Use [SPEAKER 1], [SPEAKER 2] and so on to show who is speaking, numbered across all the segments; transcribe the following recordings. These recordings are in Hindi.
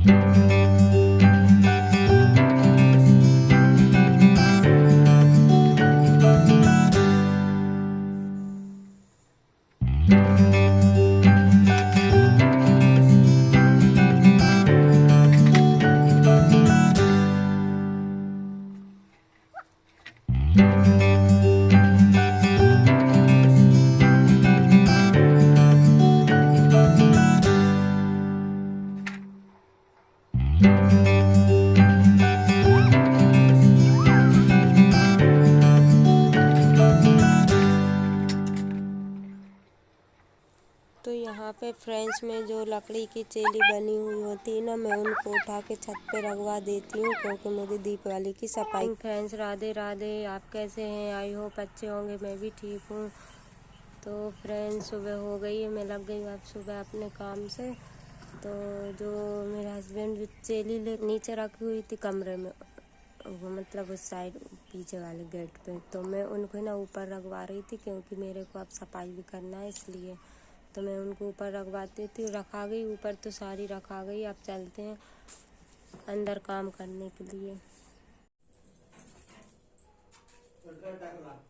[SPEAKER 1] तो यहाँ पे फ्रेंड्स में जो लकड़ी की चेली बनी हुई होती है ना, मैं उनको उठा के छत पे रखवा देती हूँ क्योंकि मुझे दीपावली की सफाई। फ्रेंड्स राधे राधे, आप कैसे हैं? आई होप अच्छे होंगे, मैं भी ठीक हूँ। तो फ्रेंड्स सुबह हो गई है, मैं लग गई हूँ अब सुबह अपने काम से। तो जो मेरे हस्बैंड जो चेली नीचे रखी हुई थी कमरे में, वो मतलब उस साइड पीछे वाले गेट पे, तो मैं उनको ना ऊपर रखवा रही थी क्योंकि मेरे को अब सफाई भी करना है, इसलिए तो मैं उनको ऊपर रखवाती थी। रखा गई ऊपर, तो सारी रखा गई। अब चलते हैं अंदर काम करने के लिए।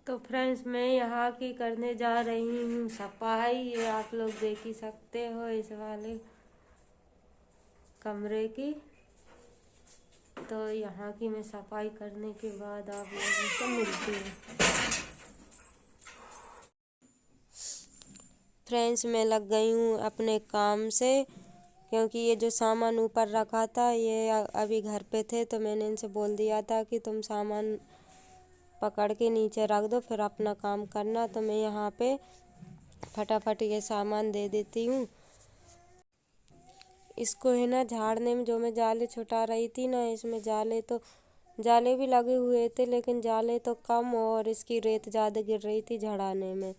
[SPEAKER 1] तो फ्रेंड्स मैं यहाँ की करने जा रही हूँ सफाई। ये आप लोग देख ही सकते हो इस वाले कमरे की। तो यहाँ की मैं सफाई करने के बाद आप लोगों से मिलती हूँ। फ्रेंड्स मैं लग गई हूँ अपने काम से क्योंकि ये जो सामान ऊपर रखा था ये अभी घर पे थे, तो मैंने इनसे बोल दिया था कि तुम सामान पकड़ के नीचे रख दो, फिर अपना काम करना। तो मैं यहाँ पे फटाफट ये सामान दे देती हूँ। इसको है ना झाड़ने में, जो मैं जाले छुटा रही थी ना, इसमें जाले भी लगे हुए थे लेकिन जाले तो कम, और इसकी रेत ज़्यादा गिर रही थी झाड़ाने में।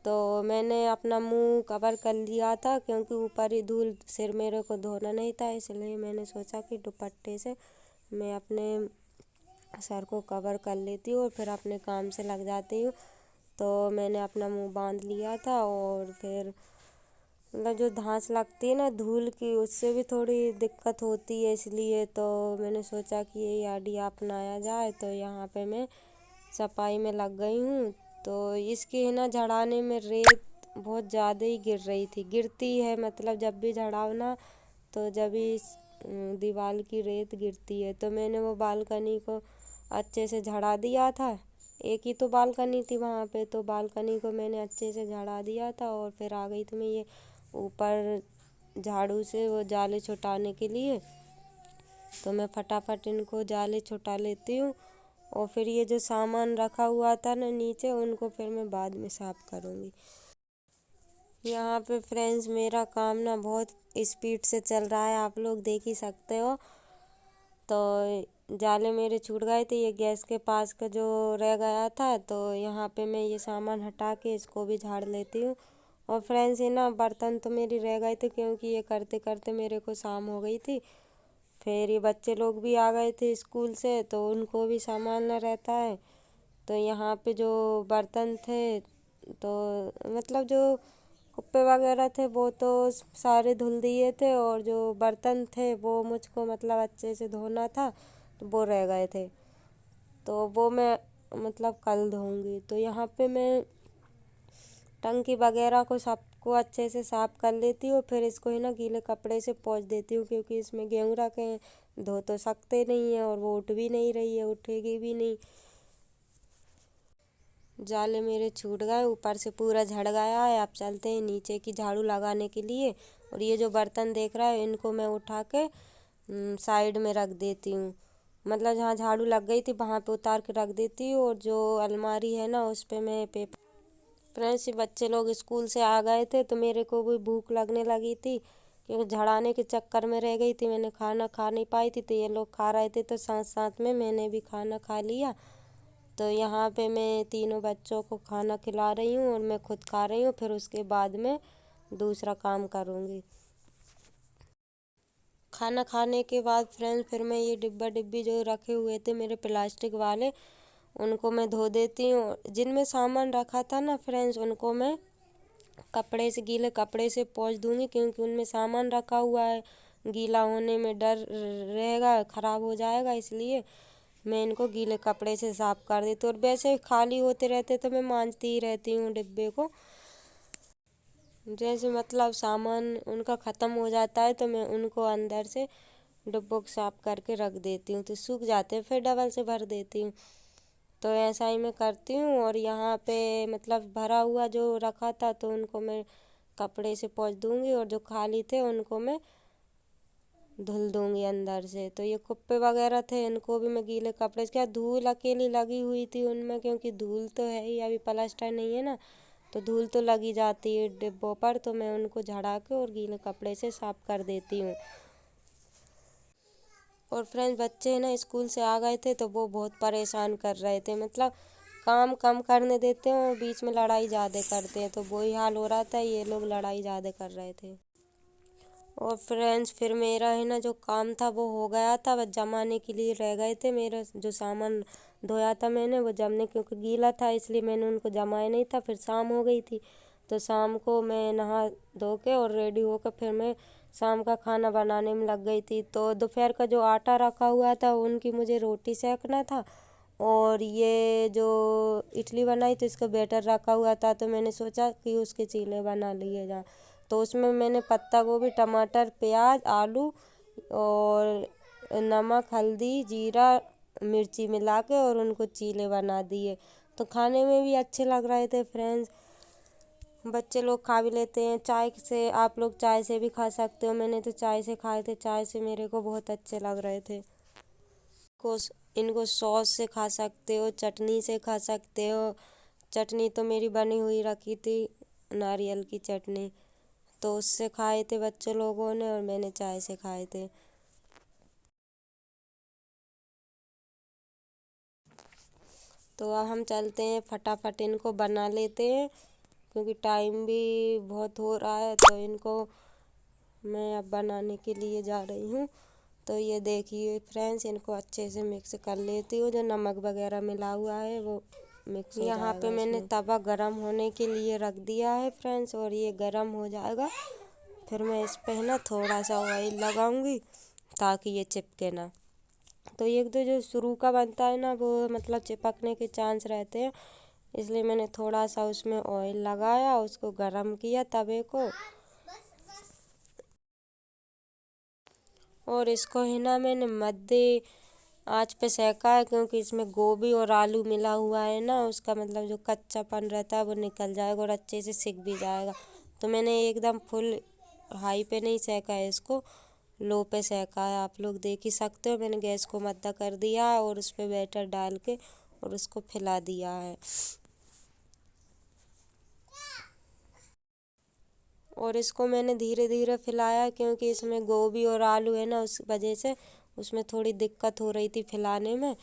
[SPEAKER 1] तो मैंने अपना मुंह कवर कर लिया था क्योंकि ऊपर ही धूल, सिर मेरे को धोना नहीं था, इसलिए मैंने सोचा कि दुपट्टे से मैं अपने सर को कवर कर लेती हूँ और फिर अपने काम से लग जाती हूँ। तो मैंने अपना मुंह बांध लिया था, और फिर मतलब जो धांस लगती है ना धूल की, उससे भी थोड़ी दिक्कत होती है, इसलिए तो मैंने सोचा कि ये आइडिया अपनाया जाए। तो यहाँ पे मैं सफाई में लग गई हूँ। तो इसके है ना झाड़ाने में रेत बहुत ज़्यादा ही गिर रही थी, गिरती है मतलब जब भी झाड़ाओ ना, तो जब भी दीवार की रेत गिरती है। तो मैंने वो बालकनी को अच्छे से झाड़ा दिया था। एक ही तो बालकनी थी वहाँ पे, तो बालकनी को मैंने अच्छे से झाड़ा दिया था, और फिर आ गई थी मैं ये ऊपर झाड़ू से वो जाले छुटाने के लिए। तो मैं फटाफट इनको जाले छुटा लेती हूँ, और फिर ये जो सामान रखा हुआ था ना नीचे, उनको फिर मैं बाद में साफ करूँगी। यहाँ पे फ्रेंड्स मेरा काम ना बहुत स्पीड से चल रहा है, आप लोग देख ही सकते हो। तो जाले मेरे छूट गए थे, ये गैस के पास का जो रह गया था, तो यहाँ पे मैं ये सामान हटा के इसको भी झाड़ लेती हूँ। और फ्रेंड्स ये ना बर्तन तो मेरी रह गए थे क्योंकि ये करते करते मेरे को शाम हो गई थी। फिर ये बच्चे लोग भी आ गए थे स्कूल से, तो उनको भी सामान रहता है। तो यहाँ पे जो बर्तन थे, तो मतलब जो कुप्पे वगैरह थे वो तो सारे धुल दिए थे, और जो बर्तन थे वो मुझको मतलब अच्छे से धोना था, तो वो रह गए थे, तो वो मैं मतलब कल धोऊंगी। तो यहाँ पे मैं टंकी वगैरह को सबको अच्छे से साफ कर लेती हूँ, फिर इसको है ना गीले कपड़े से पोंछ देती हूँ क्योंकि इसमें गेहूँ रखे हैं, धो तो सकते नहीं है, और वो उठ भी नहीं रही है, उठेगी भी नहीं। जाले मेरे छूट गए, ऊपर से पूरा झड़ गया है। अब चलते हैं नीचे की झाड़ू लगाने के लिए। और ये जो बर्तन देख रहा है इनको मैं उठा के साइड में रख देती हूँ, मतलब जहाँ झाड़ू लग गई थी वहाँ पे उतार के रख देती हूँ, और जो अलमारी है ना उस पे मैं पेपर। फ्रेंड्स बच्चे लोग स्कूल से आ गए थे, तो मेरे को भी भूख लगने लगी थी क्योंकि झाड़ाने के चक्कर में रह गई थी, मैंने खाना खा नहीं पाई थी। तो ये लोग खा रहे थे, तो साथ साथ में मैंने भी खाना खा लिया। तो यहाँ पे मैं तीनों बच्चों को खाना खिला रही हूँ और मैं खुद खा रही हूँ, फिर उसके बाद में दूसरा काम करूँगी। खाना खाने के बाद फ्रेंड्स फिर मैं ये डिब्बा डिब्बी जो रखे हुए थे मेरे प्लास्टिक वाले, उनको मैं धो देती हूँ। जिनमें सामान रखा था ना फ्रेंड्स, उनको मैं कपड़े से, गीले कपड़े से पोंछ दूँगी क्योंकि उनमें सामान रखा हुआ है, गीला होने में डर रहेगा, ख़राब हो जाएगा, इसलिए मैं इनको गीले कपड़े से साफ़ कर देती हूँ। और वैसे खाली होते रहते तो मैं मांजती ही रहती हूँ डिब्बे को। जैसे मतलब सामान उनका ख़त्म हो जाता है तो मैं उनको अंदर से डिब्बों को साफ़ करके रख देती हूँ, तो सूख जाते हैं, फिर डबल से भर देती हूँ। तो ऐसा ही मैं करती हूँ। और यहाँ पे मतलब भरा हुआ जो रखा था तो उनको मैं कपड़े से पोंछ दूँगी, और जो खाली थे उनको मैं धुल दूँगी अंदर से। तो ये कुप्पे वगैरह थे, इनको भी मैं गीले कपड़े से, क्या धूल अकेली लगी हुई थी उनमें, क्योंकि धूल तो है ही, अभी प्लास्टर नहीं है ना, तो धूल तो लगी जाती है डिब्बों पर। तो मैं उनको झड़ा के और गीले कपड़े से साफ़ कर देती हूँ। और फ्रेंड्स, बच्चे ना स्कूल से आ गए थे तो वो बहुत परेशान कर रहे थे, मतलब काम कम करने देते हैं और बीच में लड़ाई ज़्यादा करते हैं, तो वही हाल हो रहा था, ये लोग लड़ाई ज़्यादा कर रहे थे। और फ्रेंड्स, फिर मेरा है ना जो काम था वो हो गया था, बस जमाने के लिए रह गए थे। मेरा जो सामान धोया था मैंने वो जमने, क्योंकि गीला था इसलिए मैंने उनको जमाया नहीं था। फिर शाम हो गई थी, तो शाम को मैं नहा धो के और रेडी होकर फिर मैं शाम का खाना बनाने में लग गई थी। तो दोपहर का जो आटा रखा हुआ था उनकी मुझे रोटी सेकना था, और ये जो इडली बनाई तो इसका बैटर रखा हुआ था, तो मैंने सोचा कि उसके चीले बना लिए जाए। तो उसमें मैंने पत्ता गोभी, टमाटर, प्याज, आलू और नमक, हल्दी, जीरा, मिर्ची मिला के और उनको चीले बना दिए। तो खाने में भी अच्छे लग रहे थे फ्रेंड्स, बच्चे लोग खा भी लेते हैं। चाय से, आप लोग चाय से भी खा सकते हो, मैंने तो चाय से खाए थे, चाय से मेरे को बहुत अच्छे लग रहे थे। को इनको सॉस से खा सकते हो, चटनी से खा सकते हो। चटनी तो मेरी बनी हुई रखी थी, नारियल की चटनी, तो उससे खाए थे बच्चों लोगों ने, और मैंने चाय से खाए थे। तो अब हम चलते हैं, फटाफट इनको बना लेते हैं, क्योंकि टाइम भी बहुत हो रहा है। तो इनको मैं अब बनाने के लिए जा रही हूँ। तो ये देखिए फ्रेंड्स, इनको अच्छे से मिक्स कर लेती हूँ, जो नमक वगैरह मिला हुआ है वो मिक्स हो जाएगा। यहाँ पे मैंने तवा गरम होने के लिए रख दिया है फ्रेंड्स, और ये गरम हो जाएगा, फिर मैं इस पे ना थोड़ा सा ऑयल लगाऊंगी ताकि ये चिपके ना। तो एक तो जो शुरू का बनता है ना वो मतलब चिपकने के चांस रहते हैं, इसलिए मैंने थोड़ा सा उसमें ऑयल लगाया, उसको गरम किया तवे को, और इसको है ना मैंने मध्य आँच पे सेका है, क्योंकि इसमें गोभी और आलू मिला हुआ है ना, उसका मतलब जो कच्चापन रहता है वो निकल जाएगा और अच्छे से सिक भी जाएगा। तो मैंने एकदम फुल हाई पे नहीं सेका है, इसको लो पे सेका है, आप लोग देख ही सकते हो। मैंने गैस को मद्दा कर दिया है और उस पर बैटर डाल के और उसको फैला दिया है। और इसको मैंने धीरे धीरे फैलाया, क्योंकि इसमें गोभी और आलू है ना, उस वजह से उसमें थोड़ी दिक्कत हो रही थी फैलाने में।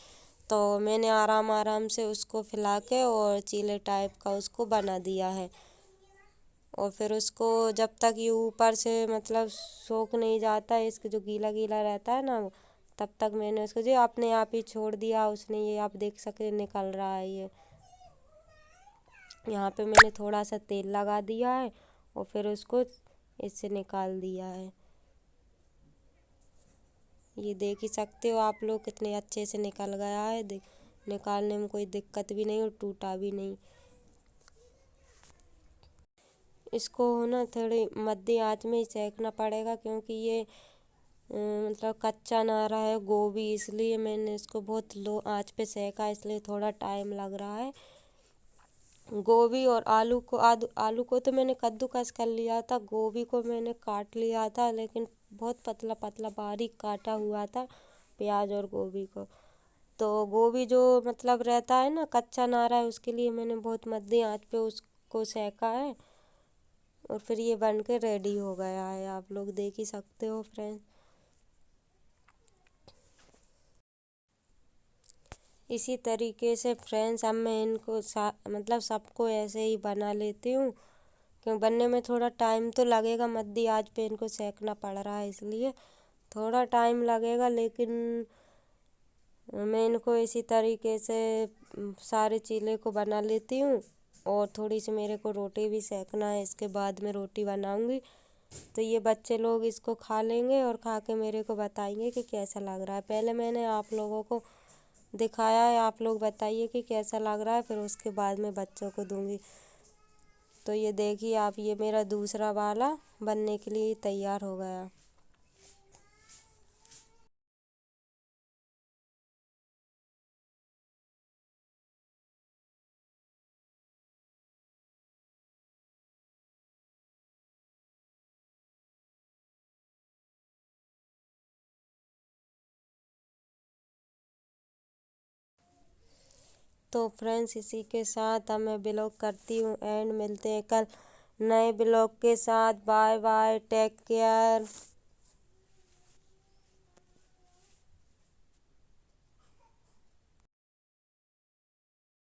[SPEAKER 1] तो मैंने आराम आराम से उसको फैला के और चीले टाइप का उसको बना दिया है। और फिर उसको जब तक ये ऊपर से मतलब सोख नहीं जाता है, इसके जो गीला गीला रहता है ना वो, तब तक मैंने उसको जो अपने आप ही छोड़ दिया उसने, ये आप देख सकते निकल रहा है ये। यहाँ पे मैंने थोड़ा सा तेल लगा दिया है और फिर उसको इससे निकाल दिया है। ये देख ही सकते हो आप लोग कितने अच्छे से निकल गया है, निकालने में कोई दिक्कत भी नहीं और टूटा भी नहीं। इसको ना थोड़ी मध्य आंच में ही सेकना पड़ेगा, क्योंकि ये मतलब कच्चा ना रहा है गोभी, इसलिए मैंने इसको बहुत लो आंच पे सेका, इसलिए थोड़ा टाइम लग रहा है। गोभी और आलू को तो मैंने कद्दूकस कर लिया था, गोभी को मैंने काट लिया था, लेकिन बहुत पतला पतला बारीक काटा हुआ था प्याज और गोभी को। तो गोभी जो मतलब रहता है ना कच्चा ना रहा है, उसके लिए मैंने बहुत मध्य आंच पे उसको सेका है, और फिर ये बन के रेडी हो गया है, आप लोग देख ही सकते हो फ्रेंड्स। इसी तरीके से फ्रेंड्स अब मैं इनको मतलब सबको ऐसे ही बना लेती हूँ, क्योंकि बनने में थोड़ा टाइम तो लगेगा, मध्य आंच पे इनको सेकना पड़ रहा है इसलिए थोड़ा टाइम लगेगा, लेकिन मैं इनको इसी तरीके से सारे चीले को बना लेती हूँ। और थोड़ी सी मेरे को रोटी भी सेकना है, इसके बाद मैं रोटी बनाऊँगी। तो ये बच्चे लोग इसको खा लेंगे और खा के मेरे को बताएंगे कि कैसा लग रहा है। पहले मैंने आप लोगों को दिखाया है, आप लोग बताइए कि कैसा लग रहा है, फिर उसके बाद में बच्चों को दूंगी। तो ये देखिए आप, ये मेरा दूसरा वाला बनने के लिए तैयार हो गया। तो फ्रेंड्स इसी के साथ अब मैं ब्लॉग करती हूँ एंड मिलते हैं कल नए ब्लॉग के साथ। Bye bye, take care.